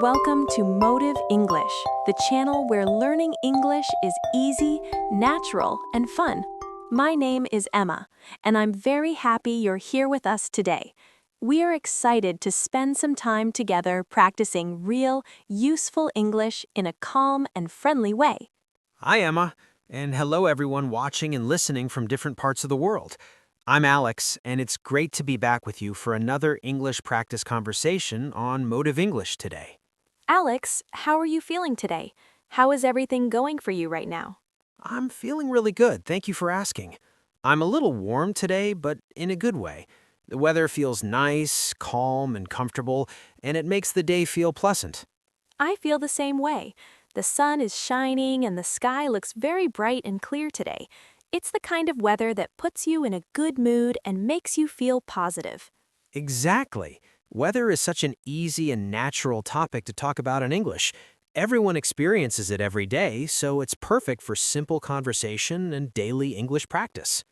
Welcome to Motive English, the channel where learning English is easy, natural, and fun. My name is Emma, and I'm very happy you're here with us today. We are excited to spend some time together practicing real, useful English in a calm and friendly way. Hi, Emma, and hello everyone watching and listening from different parts of the world. I'm Alex, and it's great to be back with you for another English practice conversation on Motive English today. Alex, how are you feeling today? How is everything going for you right now? I'm feeling really good, thank you for asking. I'm a little warm today, but in a good way. The weather feels nice, calm, and comfortable, and it makes the day feel pleasant. I feel the same way. The sun is shining and the sky looks very bright and clear today. It's the kind of weather that puts you in a good mood and makes you feel positive. Exactly. Weather is such an easy and natural topic to talk about in English. Everyone experiences it every day, so it's perfect for simple conversation and daily English practice.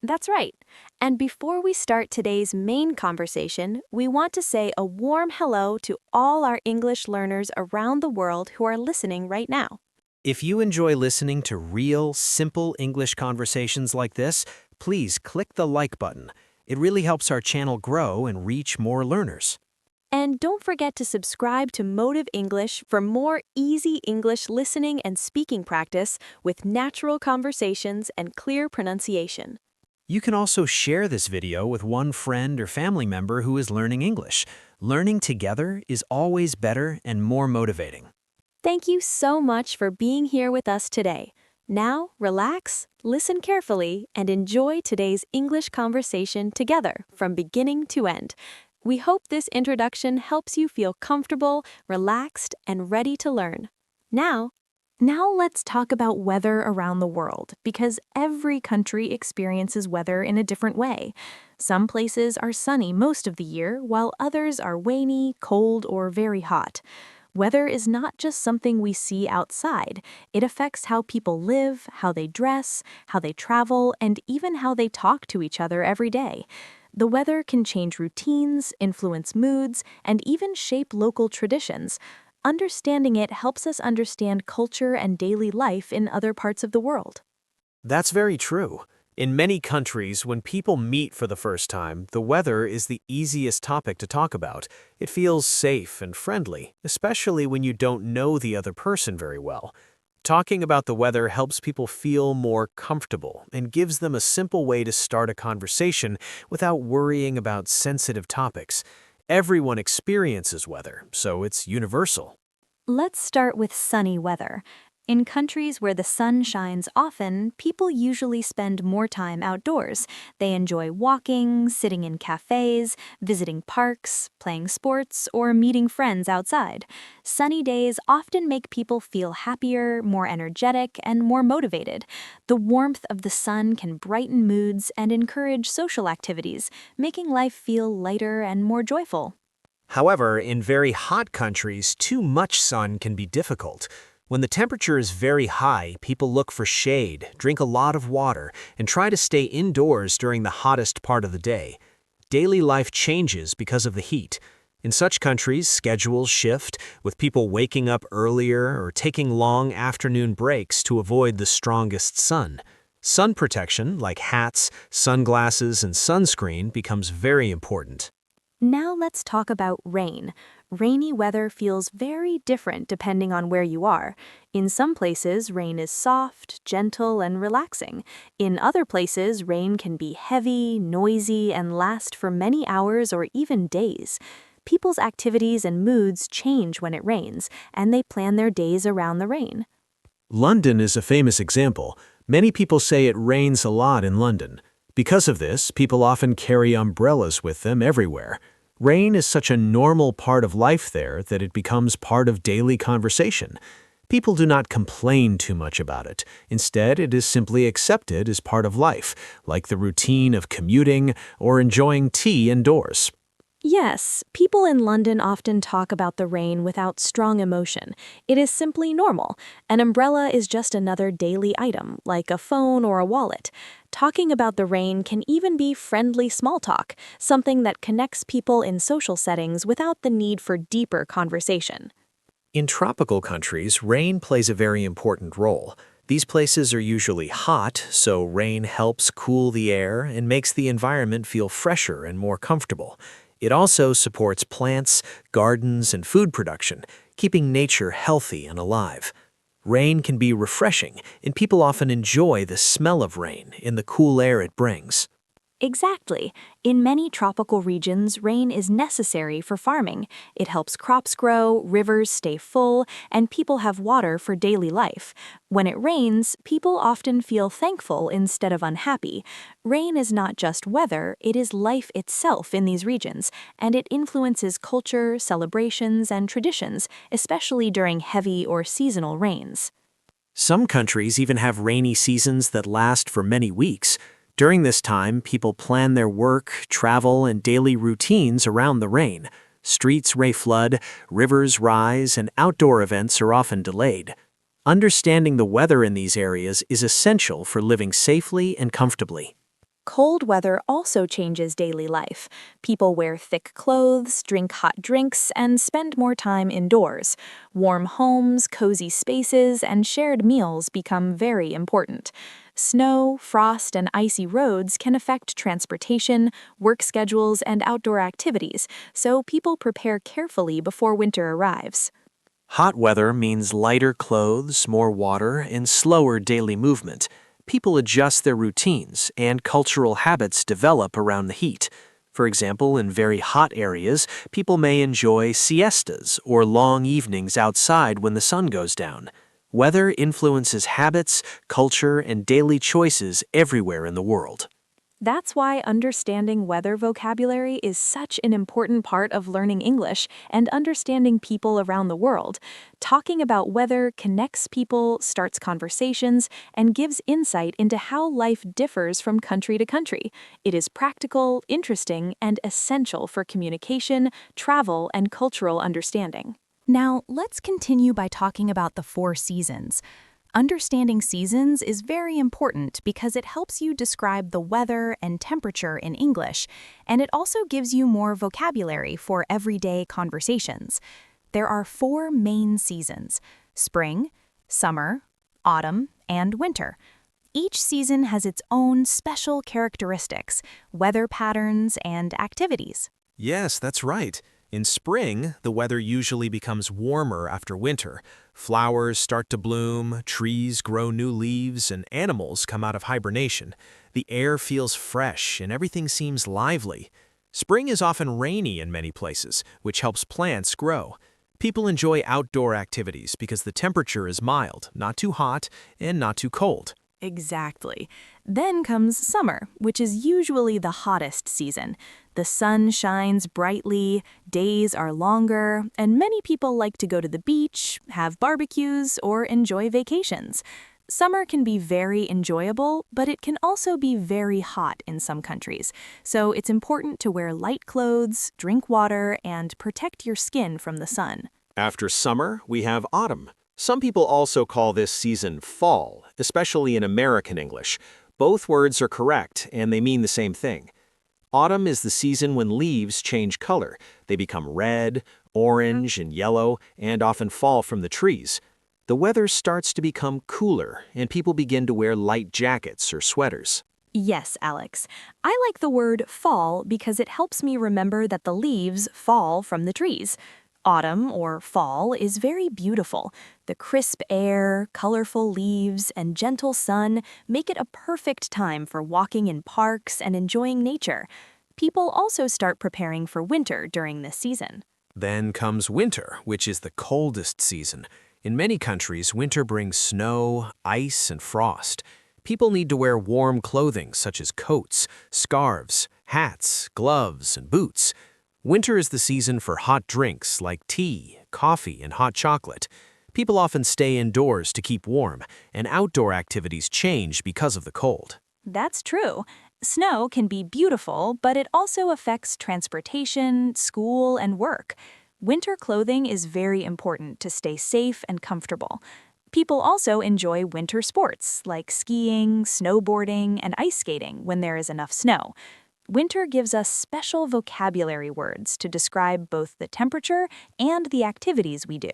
That's right. And before we start today's main conversation, we want to say a warm hello to all our English learners around the world who are listening right now. If you enjoy listening to real, simple English conversations like this, please click the like button. It really helps our channel grow and reach more learners. And don't forget to subscribe to Motive English for more easy English listening and speaking practice with natural conversations and clear pronunciation. You can also share this video with one friend or family member who is learning English. Learning together is always better and more motivating. Thank you so much for being here with us today. Now, relax, listen carefully, and enjoy today's English conversation together from beginning to end. We hope this introduction helps you feel comfortable, relaxed, and ready to learn. Now let's talk about weather around the world, because every country experiences weather in a different way. Some places are sunny most of the year, while others are rainy, cold, or very hot. Weather is not just something we see outside. It affects how people live, how they dress, how they travel, and even how they talk to each other every day. The weather can change routines, influence moods, and even shape local traditions. Understanding it helps us understand culture and daily life in other parts of the world. That's very true. In many countries, when people meet for the first time, the weather is the easiest topic to talk about. It feels safe and friendly, especially when you don't know the other person very well. Talking about the weather helps people feel more comfortable and gives them a simple way to start a conversation without worrying about sensitive topics. Everyone experiences weather, so it's universal. Let's start with sunny weather. In countries where the sun shines often, people usually spend more time outdoors. They enjoy walking, sitting in cafes, visiting parks, playing sports, or meeting friends outside. Sunny days often make people feel happier, more energetic, and more motivated. The warmth of the sun can brighten moods and encourage social activities, making life feel lighter and more joyful. However, in very hot countries, too much sun can be difficult. When the temperature is very high, people look for shade, drink a lot of water, and try to stay indoors during the hottest part of the day. Daily life changes because of the heat. In such countries, schedules shift, with people waking up earlier or taking long afternoon breaks to avoid the strongest sun. Sun protection, like hats, sunglasses, and sunscreen, becomes very important. Now let's talk about rain. Rainy weather feels very different depending on where you are. In some places, rain is soft, gentle, and relaxing. In other places, rain can be heavy, noisy, and last for many hours or even days. People's activities and moods change when it rains, and they plan their days around the rain. London is a famous example. Many people say it rains a lot in London. Because of this, people often carry umbrellas with them everywhere. Rain is such a normal part of life there that it becomes part of daily conversation. People do not complain too much about it. Instead, it is simply accepted as part of life, like the routine of commuting or enjoying tea indoors. Yes, people in London often talk about the rain without strong emotion. It is simply normal. An umbrella is just another daily item, like a phone or a wallet. Talking about the rain can even be friendly small talk, something that connects people in social settings without the need for deeper conversation. In tropical countries, rain plays a very important role. These places are usually hot, so rain helps cool the air and makes the environment feel fresher and more comfortable. It also supports plants, gardens, and food production, keeping nature healthy and alive. Rain can be refreshing, and people often enjoy the smell of rain in the cool air it brings. Exactly. In many tropical regions, rain is necessary for farming. It helps crops grow, rivers stay full, and people have water for daily life. When it rains, people often feel thankful instead of unhappy. Rain is not just weather, it is life itself in these regions, and it influences culture, celebrations, and traditions, especially during heavy or seasonal rains. Some countries even have rainy seasons that last for many weeks. During this time, people plan their work, travel, and daily routines around the rain. Streets may flood, rivers rise, and outdoor events are often delayed. Understanding the weather in these areas is essential for living safely and comfortably. Cold weather also changes daily life. People wear thick clothes, drink hot drinks, and spend more time indoors. Warm homes, cozy spaces, and shared meals become very important. Snow, frost, and icy roads can affect transportation, work schedules, and outdoor activities, so people prepare carefully before winter arrives. Hot weather means lighter clothes, more water, and slower daily movement. People adjust their routines, and cultural habits develop around the heat. For example, in very hot areas, people may enjoy siestas or long evenings outside when the sun goes down. Weather influences habits, culture, and daily choices everywhere in the world. That's why understanding weather vocabulary is such an important part of learning English and understanding people around the world. Talking about weather connects people, starts conversations, and gives insight into how life differs from country to country. It is practical, interesting, and essential for communication, travel, and cultural understanding. Now, let's continue by talking about the four seasons. Understanding seasons is very important because it helps you describe the weather and temperature in English, and it also gives you more vocabulary for everyday conversations. There are four main seasons: spring, summer, autumn, and winter. Each season has its own special characteristics, weather patterns, and activities. Yes, that's right. In spring, the weather usually becomes warmer after winter. Flowers start to bloom, trees grow new leaves, and animals come out of hibernation. The air feels fresh and everything seems lively. Spring is often rainy in many places, which helps plants grow. People enjoy outdoor activities because the temperature is mild, not too hot, and not too cold. Exactly. Then comes summer, which is usually the hottest season. The sun shines brightly, days are longer, and many people like to go to the beach, have barbecues, or enjoy vacations. Summer can be very enjoyable, but it can also be very hot in some countries. So it's important to wear light clothes, drink water, and protect your skin from the sun. After summer, we have autumn. Some people also call this season fall, especially in American English. Both words are correct, and they mean the same thing. Autumn is the season when leaves change color. They become red, orange, and yellow, and often fall from the trees. The weather starts to become cooler, and people begin to wear light jackets or sweaters. Yes, Alex. I like the word fall because it helps me remember that the leaves fall from the trees. Autumn, or fall, is very beautiful. The crisp air, colorful leaves, and gentle sun make it a perfect time for walking in parks and enjoying nature. People also start preparing for winter during this season. Then comes winter, which is the coldest season. In many countries, winter brings snow, ice, and frost. People need to wear warm clothing such as coats, scarves, hats, gloves, and boots. Winter is the season for hot drinks like tea, coffee, and hot chocolate. People often stay indoors to keep warm, and outdoor activities change because of the cold. That's true. Snow can be beautiful, but it also affects transportation, school, and work. Winter clothing is very important to stay safe and comfortable. People also enjoy winter sports like skiing, snowboarding, and ice skating when there is enough snow. Winter gives us special vocabulary words to describe both the temperature and the activities we do.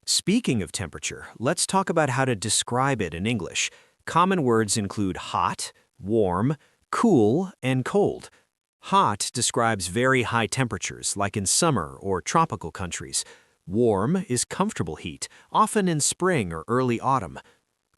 Speaking of temperature, let's talk about how to describe it in English. Common words include hot, warm, cool, and cold. Hot describes very high temperatures, like in summer or tropical countries. Warm is comfortable heat, often in spring or early autumn.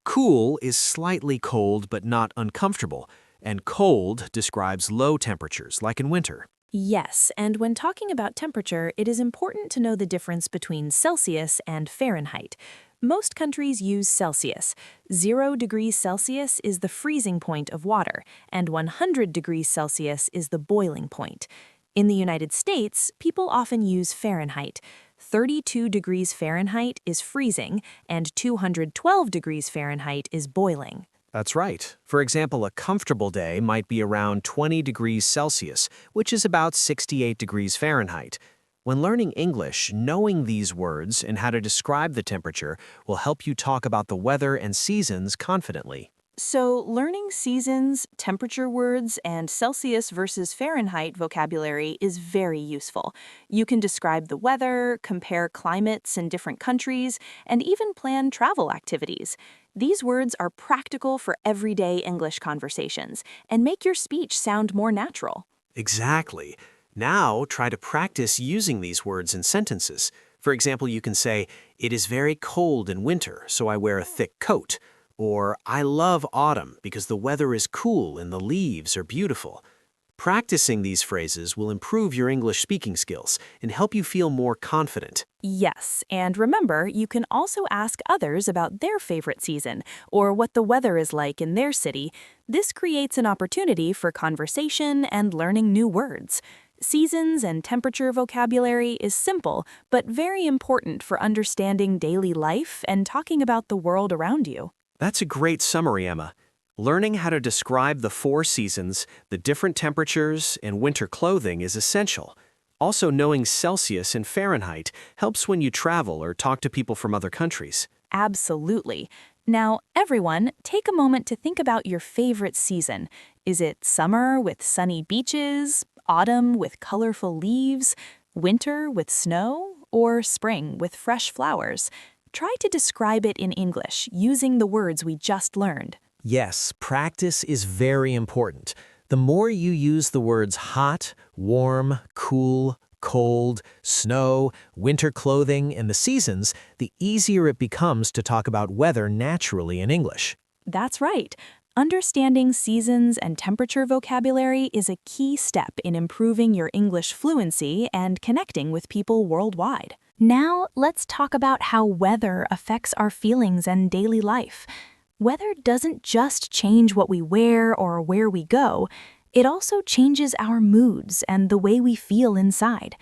Cool is slightly cold but not uncomfortable, and cold describes low temperatures, like in winter. Yes, and when talking about temperature, it is important to know the difference between Celsius and Fahrenheit. Most countries use Celsius. 0 degrees Celsius is the freezing point of water, and 100 degrees Celsius is the boiling point. In the United States, people often use Fahrenheit. 32 degrees Fahrenheit is freezing, and 212 degrees Fahrenheit is boiling. That's right. For example, a comfortable day might be around 20 degrees Celsius, which is about 68 degrees Fahrenheit. When learning English, knowing these words and how to describe the temperature will help you talk about the weather and seasons confidently. So, learning seasons, temperature words, and Celsius versus Fahrenheit vocabulary is very useful. You can describe the weather, compare climates in different countries, and even plan travel activities. These words are practical for everyday English conversations and make your speech sound more natural. Exactly. Now, try to practice using these words in sentences. For example, you can say, "It is very cold in winter, so I wear a thick coat." Or, "I love autumn because the weather is cool and the leaves are beautiful." Practicing these phrases will improve your English speaking skills and help you feel more confident. Yes, and remember, you can also ask others about their favorite season or what the weather is like in their city. This creates an opportunity for conversation and learning new words. Seasons and temperature vocabulary is simple, but very important for understanding daily life and talking about the world around you. That's a great summary, Emma. Learning how to describe the 4 seasons, the different temperatures, and winter clothing is essential. Also, knowing Celsius and Fahrenheit helps when you travel or talk to people from other countries. Absolutely. Now, everyone, take a moment to think about your favorite season. Is it summer with sunny beaches, autumn with colorful leaves, winter with snow, or spring with fresh flowers? Try to describe it in English using the words we just learned. Yes, practice is very important. The more you use the words hot, warm, cool, cold, snow, winter clothing, and the seasons, the easier it becomes to talk about weather naturally in English. That's right. Understanding seasons and temperature vocabulary is a key step in improving your English fluency and connecting with people worldwide. Now, let's talk about how weather affects our feelings and daily life. Weather doesn't just change what we wear or where we go, it also changes our moods and the way we feel inside.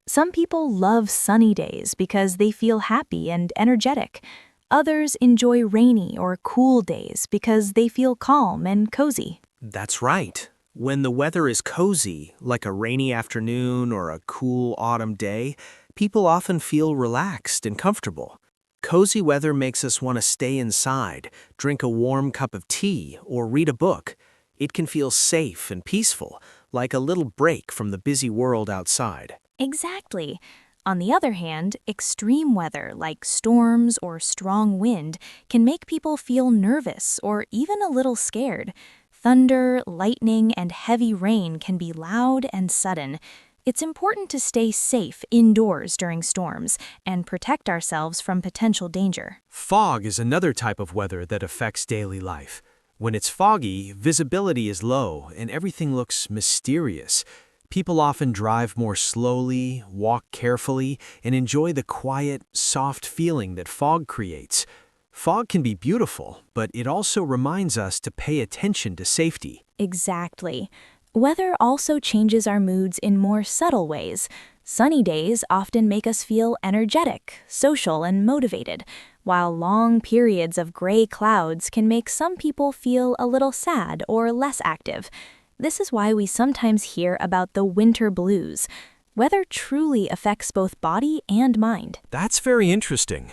Some people love sunny days because they feel happy and energetic. Others enjoy rainy or cool days because they feel calm and cozy. That's right. When the weather is cozy, like a rainy afternoon or a cool autumn day, people often feel relaxed and comfortable. Cozy weather makes us want to stay inside, drink a warm cup of tea, or read a book. It can feel safe and peaceful, like a little break from the busy world outside. Exactly. On the other hand, extreme weather like storms or strong wind can make people feel nervous or even a little scared. Thunder, lightning, and heavy rain can be loud and sudden. It's important to stay safe indoors during storms and protect ourselves from potential danger. Fog is another type of weather that affects daily life. When it's foggy, visibility is low and everything looks mysterious. People often drive more slowly, walk carefully, and enjoy the quiet, soft feeling that fog creates. Fog can be beautiful, but it also reminds us to pay attention to safety. Exactly. Weather also changes our moods in more subtle ways. Sunny days often make us feel energetic, social, and motivated, while long periods of gray clouds can make some people feel a little sad or less active. This is why we sometimes hear about the winter blues. Weather truly affects both body and mind. That's very interesting.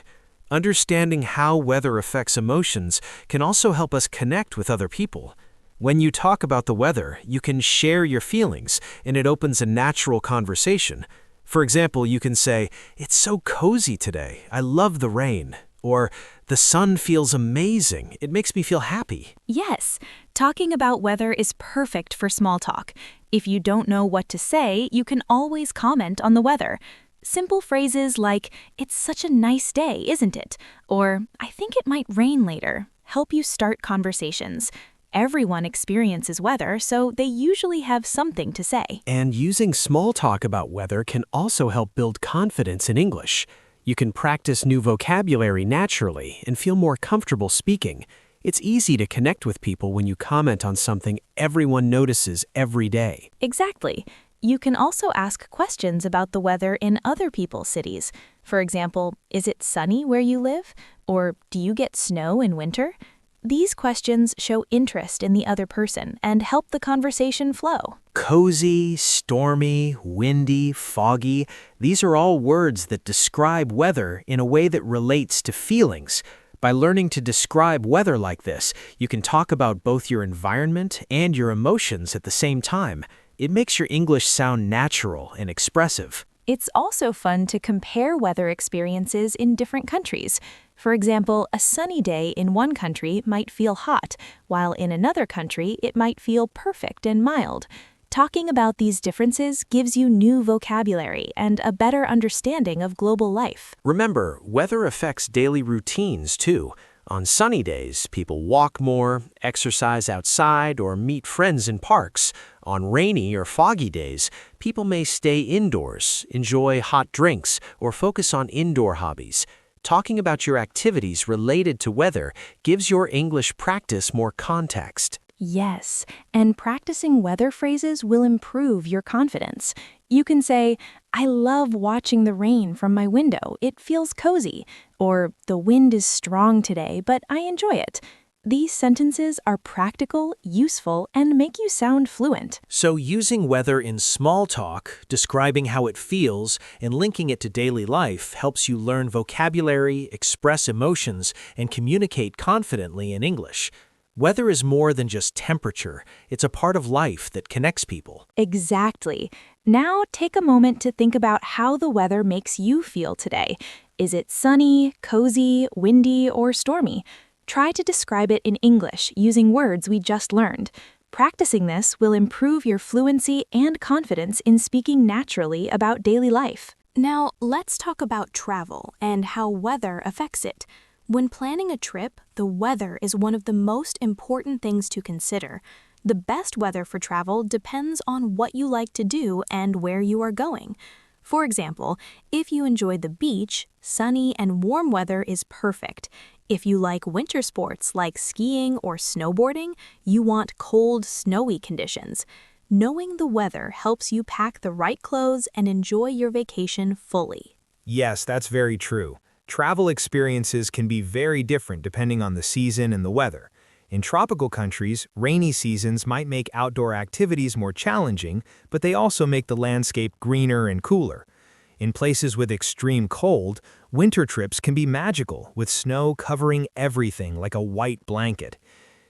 Understanding how weather affects emotions can also help us connect with other people. When you talk about the weather, you can share your feelings, and it opens a natural conversation. For example, you can say, "It's so cozy today. I love the rain." Or, "The sun feels amazing. It makes me feel happy." Yes, talking about weather is perfect for small talk. If you don't know what to say, you can always comment on the weather. Simple phrases like, "It's such a nice day, isn't it?" Or, "I think it might rain later," help you start conversations. Everyone experiences weather, so they usually have something to say. And using small talk about weather can also help build confidence in English. You can practice new vocabulary naturally and feel more comfortable speaking. It's easy to connect with people when you comment on something everyone notices every day. Exactly. You can also ask questions about the weather in other people's cities. For example, is it sunny where you live? Or do you get snow in winter? These questions show interest in the other person and help the conversation flow. Cozy, stormy, windy, foggy, these are all words that describe weather in a way that relates to feelings. By learning to describe weather like this, you can talk about both your environment and your emotions at the same time. It makes your English sound natural and expressive. It's also fun to compare weather experiences in different countries. For example, a sunny day in one country might feel hot, while in another country it might feel perfect and mild. Talking about these differences gives you new vocabulary and a better understanding of global life. Remember, weather affects daily routines too. On sunny days, people walk more, exercise outside, or meet friends in parks. On rainy or foggy days, people may stay indoors, enjoy hot drinks, or focus on indoor hobbies. Talking about your activities related to weather gives your English practice more context. Yes, and practicing weather phrases will improve your confidence. You can say, "I love watching the rain from my window. It feels cozy." Or, "The wind is strong today, but I enjoy it." These sentences are practical, useful, and make you sound fluent. So using weather in small talk, describing how it feels, and linking it to daily life helps you learn vocabulary, express emotions, and communicate confidently in English. Weather is more than just temperature. It's a part of life that connects people. Exactly. Now take a moment to think about how the weather makes you feel today. Is it sunny, cozy, windy, or stormy? Try to describe it in English using words we just learned. Practicing this will improve your fluency and confidence in speaking naturally about daily life. Now, let's talk about travel and how weather affects it. When planning a trip, the weather is one of the most important things to consider. The best weather for travel depends on what you like to do and where you are going. For example, if you enjoy the beach, sunny and warm weather is perfect. If you like winter sports like skiing or snowboarding, you want cold, snowy conditions. Knowing the weather helps you pack the right clothes and enjoy your vacation fully. Yes, that's very true. Travel experiences can be very different depending on the season and the weather. In tropical countries, rainy seasons might make outdoor activities more challenging, but they also make the landscape greener and cooler. In places with extreme cold, winter trips can be magical, with snow covering everything like a white blanket.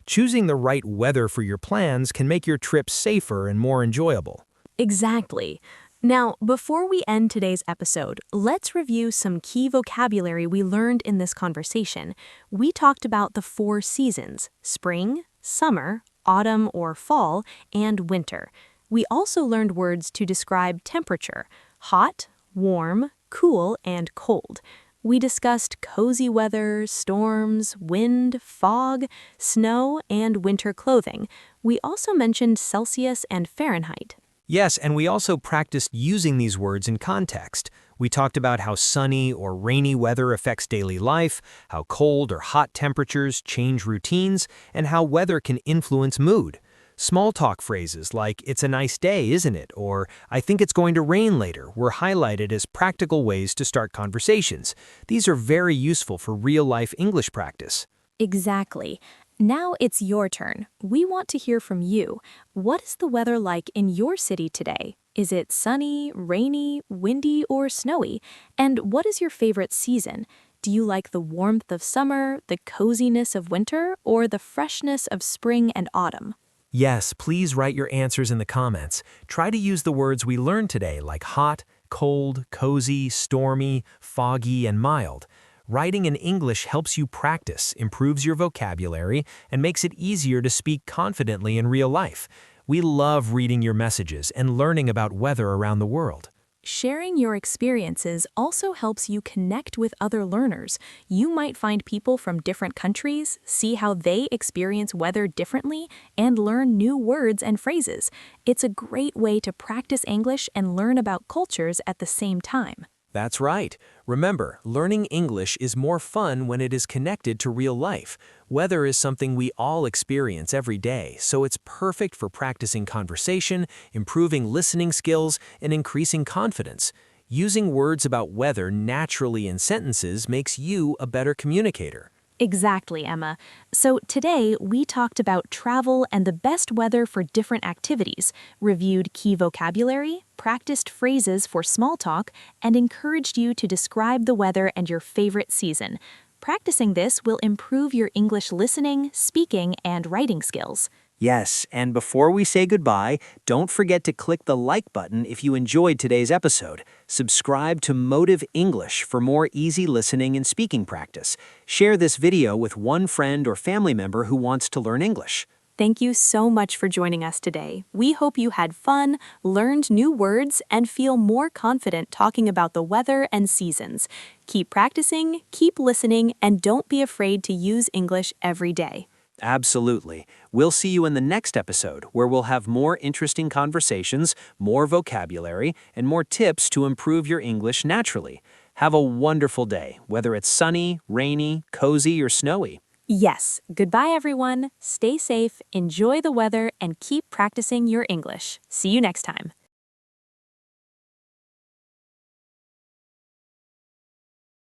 Choosing the right weather for your plans can make your trip safer and more enjoyable. Exactly. Now, before we end today's episode, let's review some key vocabulary we learned in this conversation. We talked about the 4 seasons: spring, summer, autumn or fall, and winter. We also learned words to describe temperature: hot, warm, cool, and cold. We discussed cozy weather, storms, wind, fog, snow, and winter clothing. We also mentioned Celsius and Fahrenheit. Yes, and we also practiced using these words in context. We talked about how sunny or rainy weather affects daily life, how cold or hot temperatures change routines, and how weather can influence mood. Small talk phrases like, "It's a nice day, isn't it?" or "I think it's going to rain later" were highlighted as practical ways to start conversations. These are very useful for real-life English practice. Exactly. Now it's your turn. We want to hear from you. What is the weather like in your city today? Is it sunny, rainy, windy, or snowy? And what is your favorite season? Do you like the warmth of summer, the coziness of winter, or the freshness of spring and autumn? Yes, please write your answers in the comments. Try to use the words we learned today like hot, cold, cozy, stormy, foggy, and mild. Writing in English helps you practice, improves your vocabulary, and makes it easier to speak confidently in real life. We love reading your messages and learning about weather around the world. Sharing your experiences also helps you connect with other learners. You might find people from different countries, see how they experience weather differently, and learn new words and phrases. It's a great way to practice English and learn about cultures at the same time. That's right. Remember, learning English is more fun when it is connected to real life. Weather is something we all experience every day, so it's perfect for practicing conversation, improving listening skills, and increasing confidence. Using words about weather naturally in sentences makes you a better communicator. Exactly, Emma. So today we talked about travel and the best weather for different activities, reviewed key vocabulary, practiced phrases for small talk, and encouraged you to describe the weather and your favorite season. Practicing this will improve your English listening, speaking, and writing skills. Yes, and before we say goodbye, don't forget to click the like button if you enjoyed today's episode. Subscribe to Motive English for more easy listening and speaking practice. Share this video with one friend or family member who wants to learn English. Thank you so much for joining us today. We hope you had fun, learned new words, and feel more confident talking about the weather and seasons. Keep practicing, keep listening, and don't be afraid to use English every day. Absolutely. We'll see you in the next episode, where we'll have more interesting conversations, more vocabulary, and more tips to improve your English naturally. Have a wonderful day, whether it's sunny, rainy, cozy, or snowy. Yes, goodbye everyone. Stay safe, enjoy the weather, and keep practicing your English. See you next time.